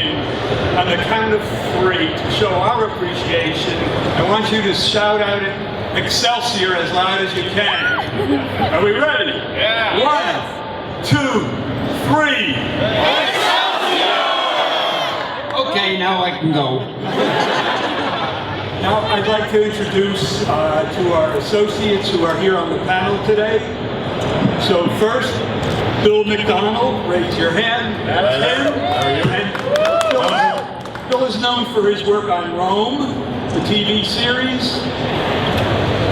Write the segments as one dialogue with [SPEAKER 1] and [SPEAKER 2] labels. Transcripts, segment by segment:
[SPEAKER 1] in on the count of 3 to show our appreciation. I want you to shout out Excelsior as loud as you can. Are we ready?
[SPEAKER 2] Yeah.
[SPEAKER 1] 1, 2, 3.
[SPEAKER 2] Excelsior!
[SPEAKER 3] Okay, now I can go.
[SPEAKER 1] Now I'd like to introduce to our associates who are here on the panel today. So first, Bill McDonald, raise your hand. That's him. And Bill is known for his work on Rome, the TV series.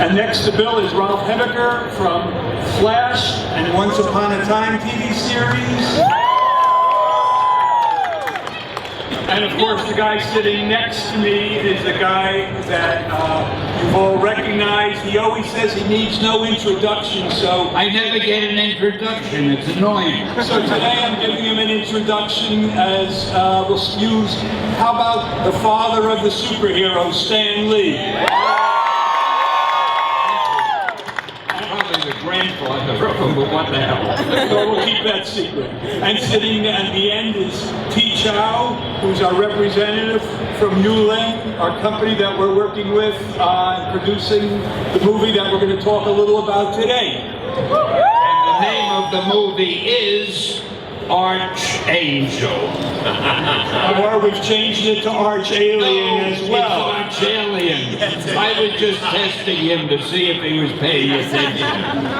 [SPEAKER 1] And next to Bill is Ralph Hebecker from Flash and Once Upon a Time TV series. And of course, the guy sitting next to me is the guy that you've all recognized. He always says he needs no introduction, so...
[SPEAKER 3] I never get an introduction, it's annoying.
[SPEAKER 1] So today I'm giving him an introduction as we'll use, how about the father of the superhero, Stan Lee?
[SPEAKER 3] Probably the grandfather of him, but what the hell?
[SPEAKER 1] So we'll keep that secret. And sitting at the end is T. Chow, who's our representative from Yulin, our company that we're working with producing the movie that we're going to talk a little about today.
[SPEAKER 3] And the name of the movie is ArchAngel.
[SPEAKER 1] Or we've changed it to ArchAlien as well.
[SPEAKER 3] It's ArchAlien. I was just testing him to see if he was paying attention.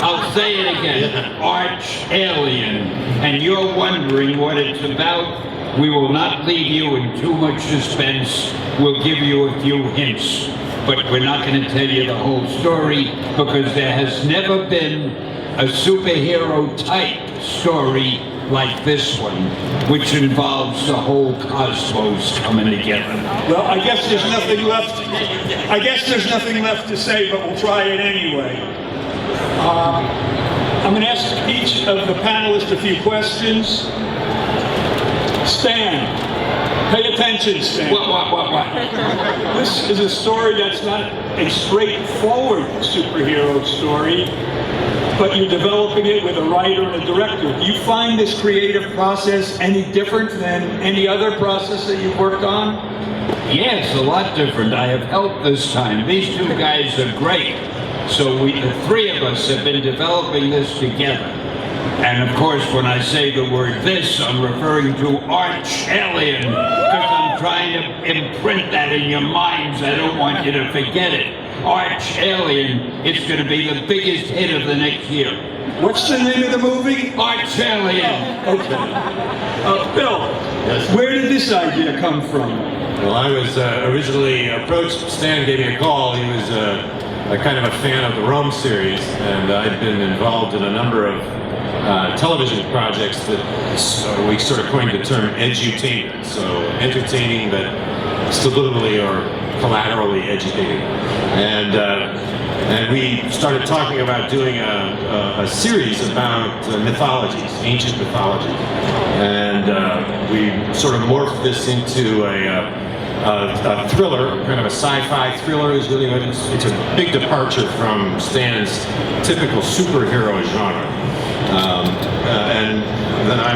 [SPEAKER 3] I'll say it again, ArchAlien. And you're wondering what it's about? We will not leave you in too much suspense. We'll give you a few hints. But we're not going to tell you the whole story because there has never been a superhero type story like this one, which involves the whole cosmos coming together.
[SPEAKER 1] Well, I guess there's nothing left. I guess there's nothing left to say, but we'll try it anyway. I'm going to ask each of the panelists a few questions. Stan, pay attention, Stan.
[SPEAKER 3] What?
[SPEAKER 1] This is a story that's not a straightforward superhero story, but you're developing it with a writer and a director. Do you find this creative process any different than any other process that you've worked on?
[SPEAKER 3] Yes, a lot different. I have help this time. These two guys are great. So the 3 of us have been developing this together. And of course, when I say the word this, I'm referring to ArchAlien, because I'm trying to imprint that in your minds. I don't want you to forget it. ArchAlien, it's going to be the biggest hit of the next year.
[SPEAKER 1] What's the name of the movie?
[SPEAKER 3] ArchAlien.
[SPEAKER 1] Okay. Bill,
[SPEAKER 4] yes.
[SPEAKER 1] Where did this idea come from?
[SPEAKER 4] Well, I was originally approached. Stan gave me a call. He was a kind of a fan of the Rome series, and I'd been involved in a number of television projects that we sort of coined the term edutainment. So entertaining, but subliminally or collaterally educating. And we started talking about doing a series about mythologies, ancient mythology. And we sort of morphed this into a thriller, kind of a sci-fi thriller. Is really it's a big departure from Stan's typical superhero genre. And then I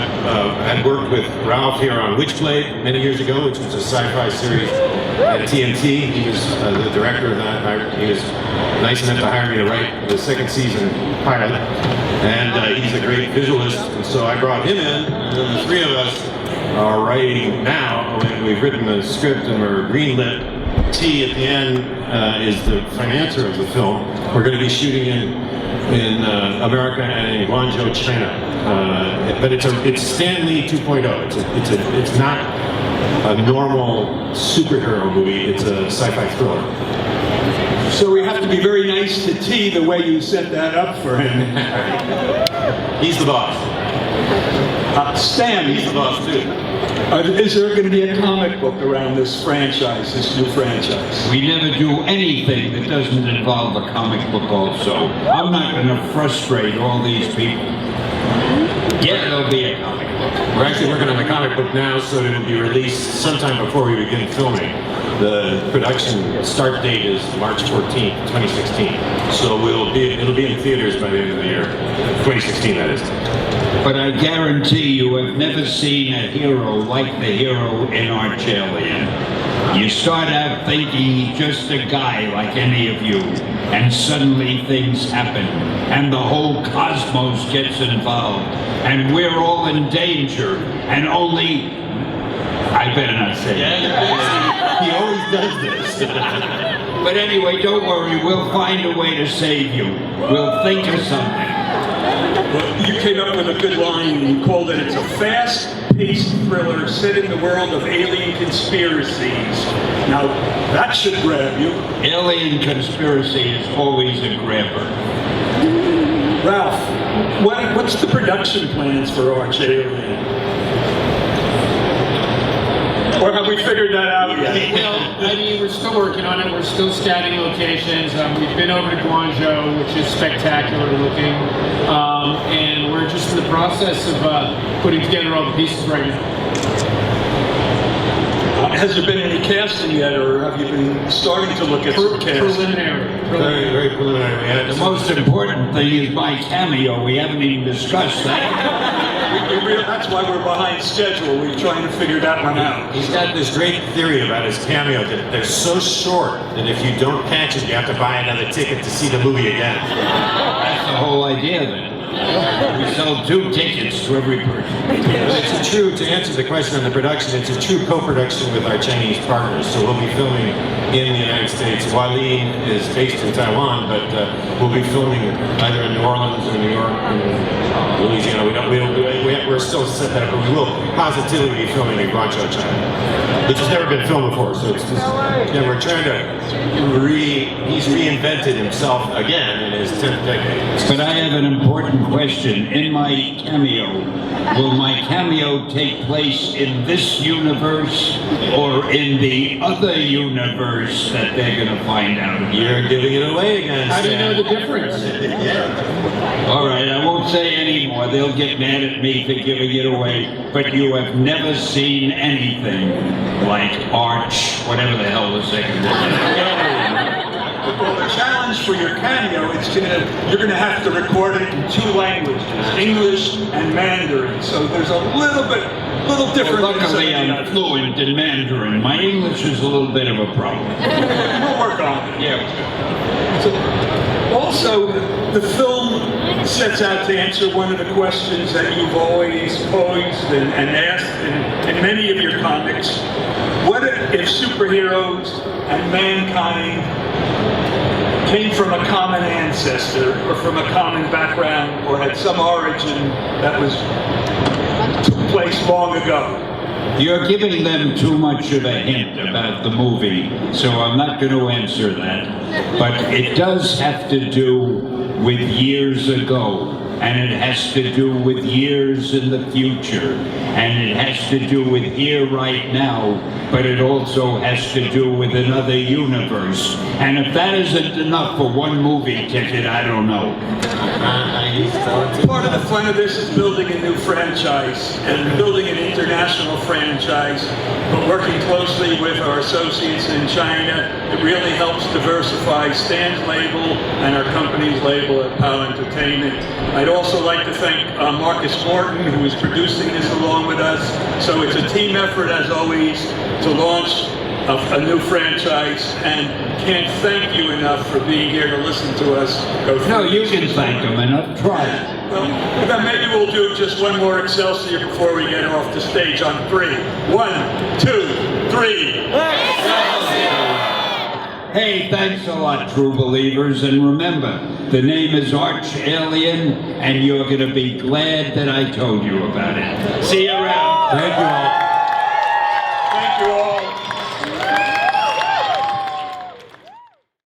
[SPEAKER 4] had worked with Ralph here on Witchblade many years ago, which was a sci-fi series at TNT. He was the director of that. He was nice enough to hire me to write the 2nd season pilot. And he's a great visualist, and so I brought him in, and then the 3 of us are writing now. We've written the script and we're greenlit. T at the end is the financer of the film. We're going to be shooting in America and in Guangzhou, China. But it's Stan Lee 2.0. It's not a normal superhero movie. It's a sci-fi thriller.
[SPEAKER 1] So we have to be very nice to T the way you set that up for him.
[SPEAKER 4] He's the boss.
[SPEAKER 1] Stan,
[SPEAKER 4] He's the boss too.
[SPEAKER 1] Is there going to be a comic book around this franchise, this new franchise?
[SPEAKER 3] We never do anything that doesn't involve a comic book also. I'm not going to frustrate all these people. Yeah, there'll be a comic book.
[SPEAKER 4] We're actually working on the comic book now, so it'll be released sometime before we begin filming. The production start date is March 14th, 2016. So it'll be in theaters by the end of the year. 2016, that is.
[SPEAKER 3] But I guarantee you have never seen a hero like the hero in ArchAlien. You start out thinking he's just a guy like any of you, and suddenly things happen, and the whole cosmos gets involved, and we're all in danger, and only... I better not say that.
[SPEAKER 4] He always does this.
[SPEAKER 3] But anyway, don't worry, we'll find a way to save you. We'll think of something.
[SPEAKER 1] Well, you came up with a good line, and you called it, it's a fast-paced thriller set in the world of alien conspiracies. Now, that should grab you.
[SPEAKER 3] Alien conspiracy is always a grabber.
[SPEAKER 1] Ralph, what's the production plans for ArchAlien? Or have we figured that out yet?
[SPEAKER 2] Well, I mean, we're still working on it. We're still scouting locations. We've been over to Guangzhou, which is spectacular looking. And we're just in the process of putting together all the pieces right now.
[SPEAKER 1] Has there been any casting yet, or have you been starting to look at some casting?
[SPEAKER 2] Preliminary.
[SPEAKER 4] Very, very preliminary. We had
[SPEAKER 3] The most important thing is my cameo. We haven't even discussed that.
[SPEAKER 1] That's why we're behind schedule. We're trying to figure that one out.
[SPEAKER 4] He's got this great theory about his cameo that they're so short that if you don't catch it, you have to buy another ticket to see the movie again.
[SPEAKER 3] That's the whole idea then. We sell 2 tickets to every person.
[SPEAKER 4] It's to answer the question on the production, it's a true co-production with our Chinese partners. So we'll be filming in the United States. ArchAlien is based in Taiwan, but we'll be filming either in New Orleans or New York or Louisiana. We're still set that up, but we will positively be filming in Guangzhou, China, which has never been filmed before. So it's just, yeah, we're trying to he's reinvented himself again in his 10th decade.
[SPEAKER 3] But I have an important question. In my cameo, will my cameo take place in this universe or in the other universe that they're going to find out?
[SPEAKER 4] You're giving it away again.
[SPEAKER 2] How do you know the difference?
[SPEAKER 4] Yeah.
[SPEAKER 3] All right, I won't say any more. They'll get mad at me for giving it away. But you have never seen anything like whatever the hell the second one.
[SPEAKER 1] Well, the challenge for your cameo, you're gonna have to record it in 2 languages, English and Mandarin. So there's a little different.
[SPEAKER 3] Well, luckily, I'm fluent in Mandarin. My English is a little bit of a problem.
[SPEAKER 1] We'll work on it.
[SPEAKER 3] Yeah.
[SPEAKER 1] So, also, the film sets out to answer one of the questions that you've always posed and asked in many of your comics. What if superheroes and mankind came from a common ancestor or from a common background or had some origin that took place long ago?
[SPEAKER 3] You're giving them too much of a hint about the movie, so I'm not going to answer that. But it does have to do with years ago, and it has to do with years in the future, and it has to do with here right now, but it also has to do with another universe. And if that isn't enough for 1 movie ticket, I don't know.
[SPEAKER 1] Part of the fun of this is building a new franchise and building an international franchise, but working closely with our associates in China. It really helps diversify Stan's label and our company's label at POW Entertainment. I'd also like to thank Marcus Morton, who is producing this along with us. So it's a team effort, as always, to launch a new franchise, and can't thank you enough for being here to listen to us go through.
[SPEAKER 3] No, you can thank them enough. Try it.
[SPEAKER 1] Well, then maybe we'll do just one more Excelsior before we get off the stage on 3. 1, 2, 3.
[SPEAKER 3] Hey, thanks a lot, true believers, and remember, the name is ArchAlien, and you're going to be glad that I told you about it. See you around.
[SPEAKER 4] Thank you all.